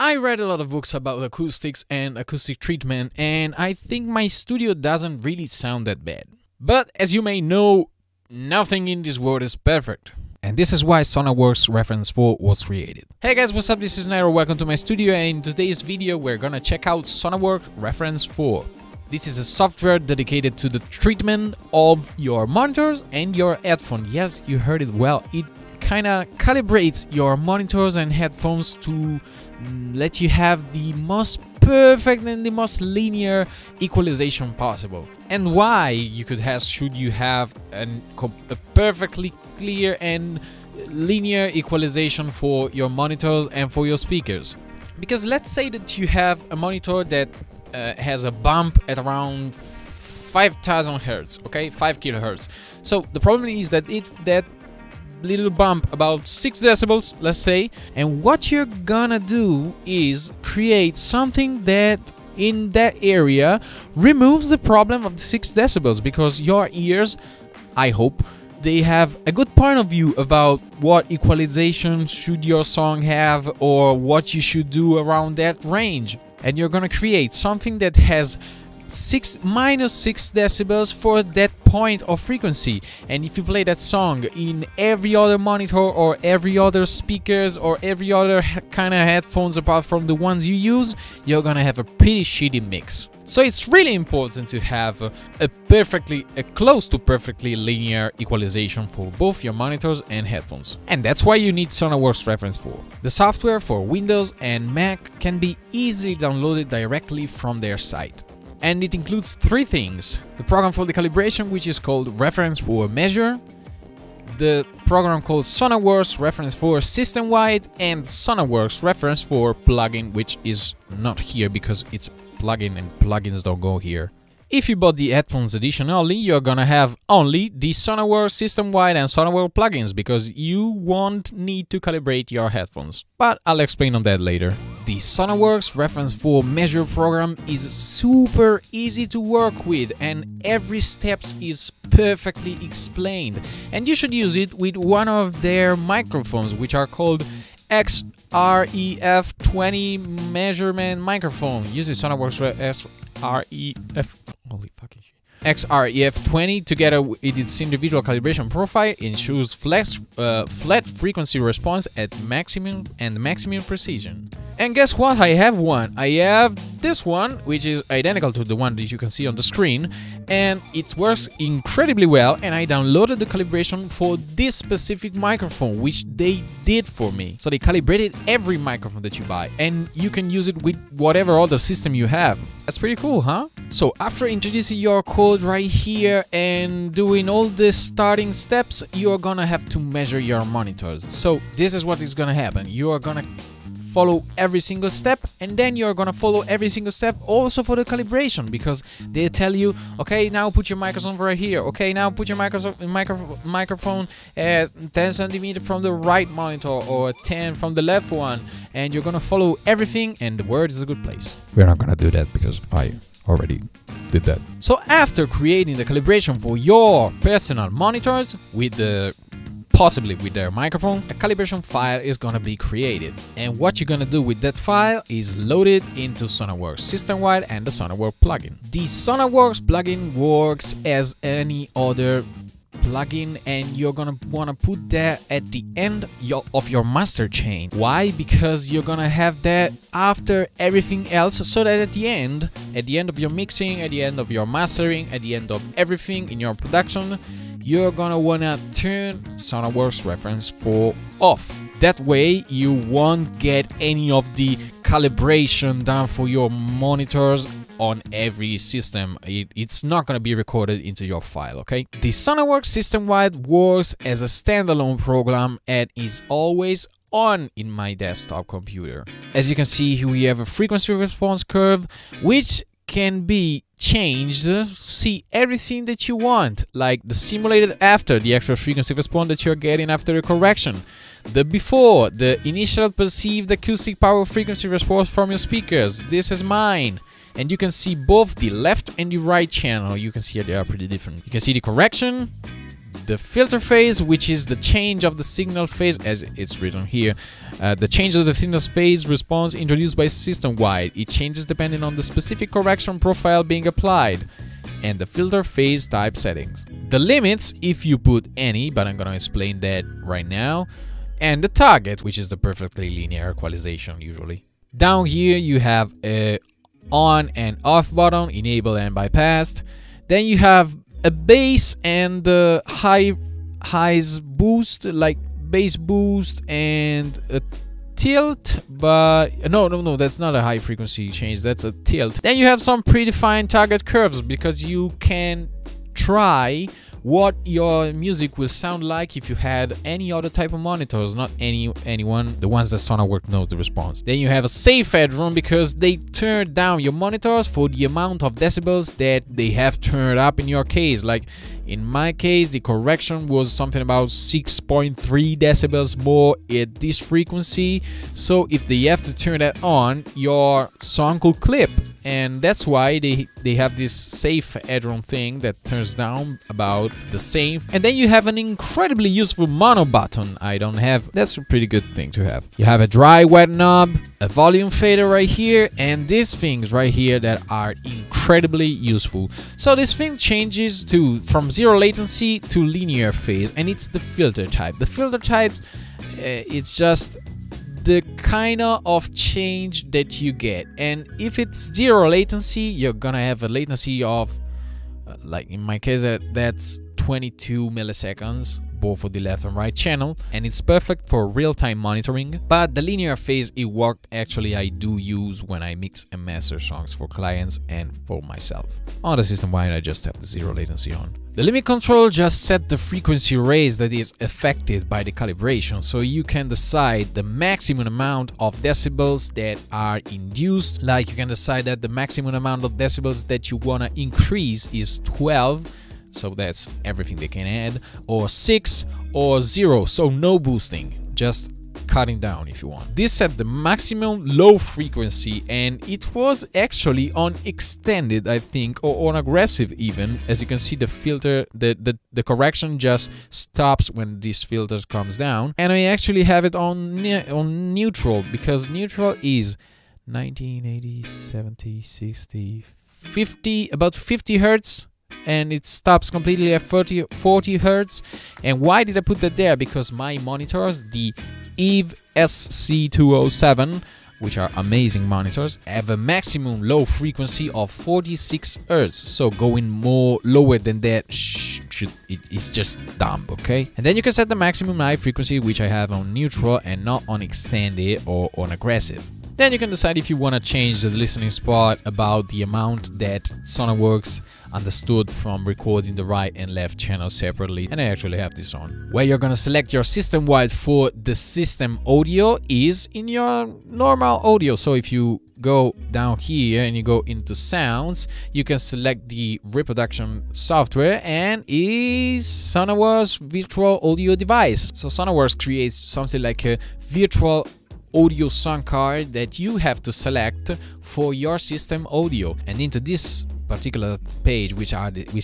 I read a lot of books about acoustics and acoustic treatment, and I think my studio doesn't really sound that bad. But as you may know, nothing in this world is perfect. And this is why SONARWORKS Reference 4 was created. Hey guys, what's up? This is Nyroh. Welcome to my studio, and in today's video we're gonna check out SONARWORKS Reference 4. This is a software dedicated to the treatment of your monitors and your headphones. Yes, you heard it well. It kinda calibrates your monitors and headphones to let you have the most perfect and the most linear equalization possible. And why, you could ask, should you have a perfectly clear and linear equalization for your monitors and for your speakers? Because let's say that you have a monitor that has a bump at around 5000 hertz, okay, 5 kilohertz. So the problem is that that little bump about 6 decibels, let's say, and what you're gonna do is create something that in that area removes the problem of the 6 decibels, because your ears, I hope, they have a good point of view about what equalization should your song have or what you should do around that range. And you're gonna create something that has minus 6 decibels for that point of frequency. And if you play that song in every other monitor or every other speakers or every other kind of headphones apart from the ones you use, you're gonna have a pretty shitty mix. So it's really important to have a close to perfectly linear equalization for both your monitors and headphones. And that's why you need SONARWORKS Reference 4. The software for Windows and Mac can be easily downloaded directly from their site. And it includes 3 things: the program for the calibration, which is called Reference 4 Measure, the program called SONARWORKS Reference 4 Systemwide, and SONARWORKS Reference 4 plugin, which is not here because it's plugin and plugins don't go here. If you bought the headphones edition only, you're gonna have only the SONARWORKS Systemwide and SONARWORKS plugins, because you won't need to calibrate your headphones. But I'll explain on that later. The SONARWORKS Reference 4 Measure program is super easy to work with, and every step is perfectly explained. And you should use it with one of their microphones, which are called XREF20 measurement microphone. Use the SONARWORKS XREF20 together with its individual calibration profile ensures flat frequency response at maximum precision. And guess what? I have one. I have this one, which is identical to the one that you can see on the screen, and it works incredibly well. And I downloaded the calibration for this specific microphone, which they did for me. So they calibrated every microphone that you buy, and you can use it with whatever other system you have. That's pretty cool, huh? So after introducing your code right here and doing all the starting steps, you're gonna have to measure your monitors. So this is what is gonna happen. You are gonna follow every single step, and then you're gonna follow every single step also for the calibration, because they tell you, okay, now put your microphone right here, okay, now put your microphone at 10 centimeters from the right monitor or 10 from the left one, and you're gonna follow everything, and the word is a good place. We're not gonna do that because I already did that. So after creating the calibration for your personal monitors possibly with their microphone, a calibration file is gonna be created. And what you're gonna do with that file is load it into SONARWORKS Systemwide and the SONARWORKS plugin. The SONARWORKS plugin works as any other plugin, and you're gonna wanna put that at the end of your master chain. Why? Because you're gonna have that after everything else, so that at the end of your mixing, at the end of your mastering, at the end of everything in your production, you're gonna wanna turn SONARWORKS Reference 4 off. That way you won't get any of the calibration done for your monitors on every system. It's not gonna be recorded into your file, okay? The SONARWORKS Systemwide works as a standalone program and is always on in my desktop computer. As you can see here, we have a frequency response curve, which can be changed to see everything that you want, like the simulated after, the extra frequency response that you're getting after the correction, the before, the initial perceived acoustic power frequency response from your speakers. This is mine. And you can see both the left and the right channel. You can see they are pretty different. You can see the correction, the filter phase, which is the change of the signal phase, as it's written here. The change of the signal phase response introduced by system-wide. It changes depending on the specific correction profile being applied, and the filter phase type settings. The limits, if you put any, but I'm gonna explain that right now, and the target, which is the perfectly linear equalization usually. Down here you have a on and off button, enable and bypassed. Then you have a bass and highs boost, like bass boost, and a tilt, but no, that's not a high frequency change, that's a tilt. Then you have some predefined target curves, because you can try what your music will sound like if you had any other type of monitors, not anyone, the ones that SONARWORKS knows the response. Then you have a safe headroom, because they turn down your monitors for the amount of decibels that they have turned up in your case. Like in my case, the correction was something about 6.3 decibels more at this frequency, so if they have to turn that on, your song could clip. And that's why they have this safe headroom thing that turns down about the same. And then you have an incredibly useful mono button. I don't have, that's a pretty good thing to have. You have a dry wet knob, a volume fader right here, and these things right here that are incredibly useful. So this thing changes from zero latency to linear phase, and it's the filter type. The filter type, it's just the kind of change that you get. And if it's zero latency, you're gonna have a latency of like in my case that's 22 milliseconds, both for the left and right channel, and it's perfect for real-time monitoring. But the linear phase, it worked actually, I do use when I mix and master songs for clients and for myself. On the system-wide, I just have the zero latency on. The limit control just set the frequency range that is affected by the calibration, so you can decide the maximum amount of decibels that are induced. Like you can decide that the maximum amount of decibels that you want to increase is 12, so that's everything they can add, or 6 or 0, so no boosting, just cutting down if you want. This set the maximum low frequency, and it was actually on extended, I think, or on aggressive even. As you can see, the filter, the correction just stops when this filter comes down, and I actually have it on neutral, because neutral is 19, 80, 70, 60, 50, about 50 hertz, and it stops completely at 40 hertz. And why did I put that there? Because my monitors, the EVE SC207, which are amazing monitors, have a maximum low frequency of 46 Hz, so going more lower than that it's just dumb, okay? And then you can set the maximum high frequency, which I have on neutral and not on extended or on aggressive. Then you can decide if you want to change the listening spot about the amount that SONARWORKS understood from recording the right and left channels separately, and I actually have this on. Where you're gonna select your system wide for the system audio is in your normal audio. So if you go down here and you go into sounds, you can select the reproduction software, and is SONARWORKS virtual audio device. So SONARWORKS creates something like a virtual audio sound card that you have to select for your system audio, and into this particular page, which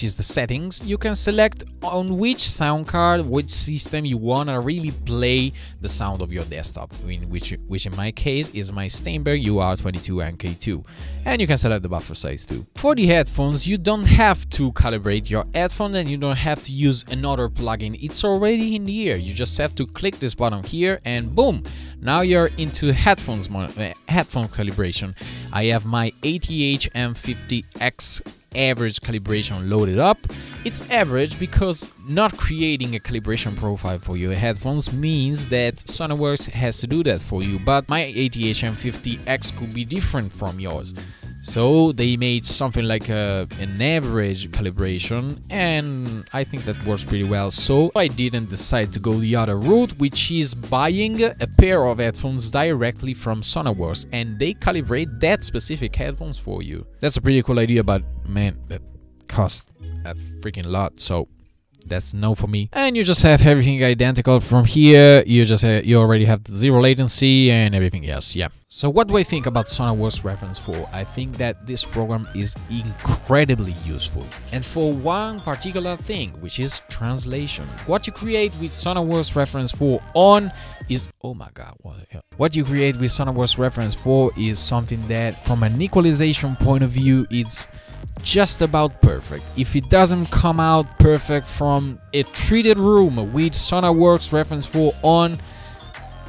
is the settings, you can select on which sound card, which system you want to really play the sound of your desktop, which in my case is my Steinberg UR22 MK2, and you can select the buffer size too. For the headphones, you don't have to calibrate your headphone, and you don't have to use another plugin. It's already in the ear. You just have to click this button here, and boom, now you're into headphone calibration. I have my ATH M50X average calibration loaded up. It's average because not creating a calibration profile for your headphones means that SONARWORKS has to do that for you, but my ATH M50X could be different from yours. So they made something like an average calibration, and I think that works pretty well. So I didn't decide to go the other route, which is buying a pair of headphones directly from SONARWORKS, and they calibrate that specific headphones for you. That's a pretty cool idea, but man, that costs a freaking lot. So That's no for me. And you just have everything identical from here. You just you already have the zero latency and everything else. Yeah. So what do I think about SONARWORKS Reference 4? I think that this program is incredibly useful. And for one particular thing, which is translation. What you create with SONARWORKS Reference 4 on is, oh my god, what the hell? What you create with SONARWORKS Reference 4 is something that, from an equalization point of view, it's just about perfect. If it doesn't come out perfect from a treated room with SONARWORKS Reference 4 on,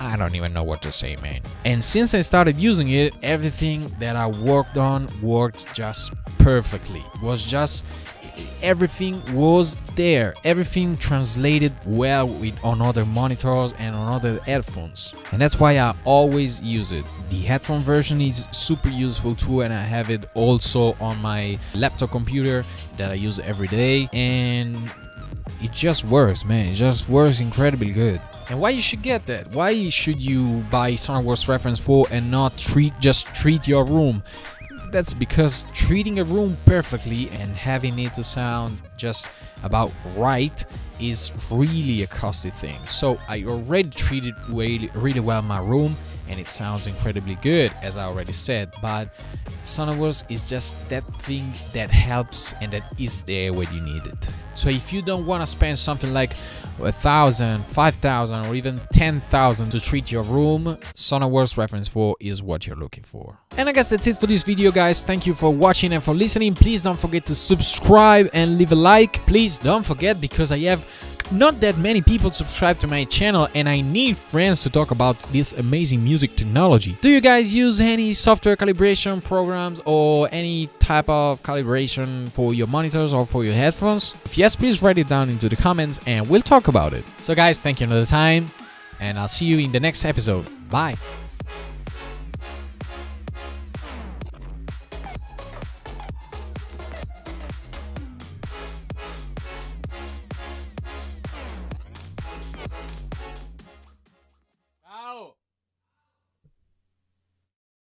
I don't even know what to say, man. And since I started using it, everything that I worked on worked just perfectly. It was just, everything was there. Everything translated well on other monitors and on other headphones. And that's why I always use it. The headphone version is super useful too, and I have it also on my laptop computer that I use every day. And it just works, man. It just works incredibly good. And why you should get that? Why should you buy SONARWORKS Reference 4 and not just treat your room? That's because treating a room perfectly and having it to sound just about right is really a costly thing. So I already treated really well my room, and it sounds incredibly good, as I already said. But SONARWORKS is just that thing that helps and that is there when you need it. So if you don't want to spend something like 1,000, 5,000 or even 10,000 to treat your room, SONARWORKS Reference 4 is what you're looking for. And I guess that's it for this video, guys. Thank you for watching and for listening. Please don't forget to subscribe and leave a like. Please don't forget, because I have not that many people subscribe to my channel and I need friends to talk about this amazing music technology. Do you guys use any software calibration programs or any type of calibration for your monitors or for your headphones? If yes, please write it down into the comments and we'll talk about it. So guys, thank you another time, and I'll see you in the next episode. Bye.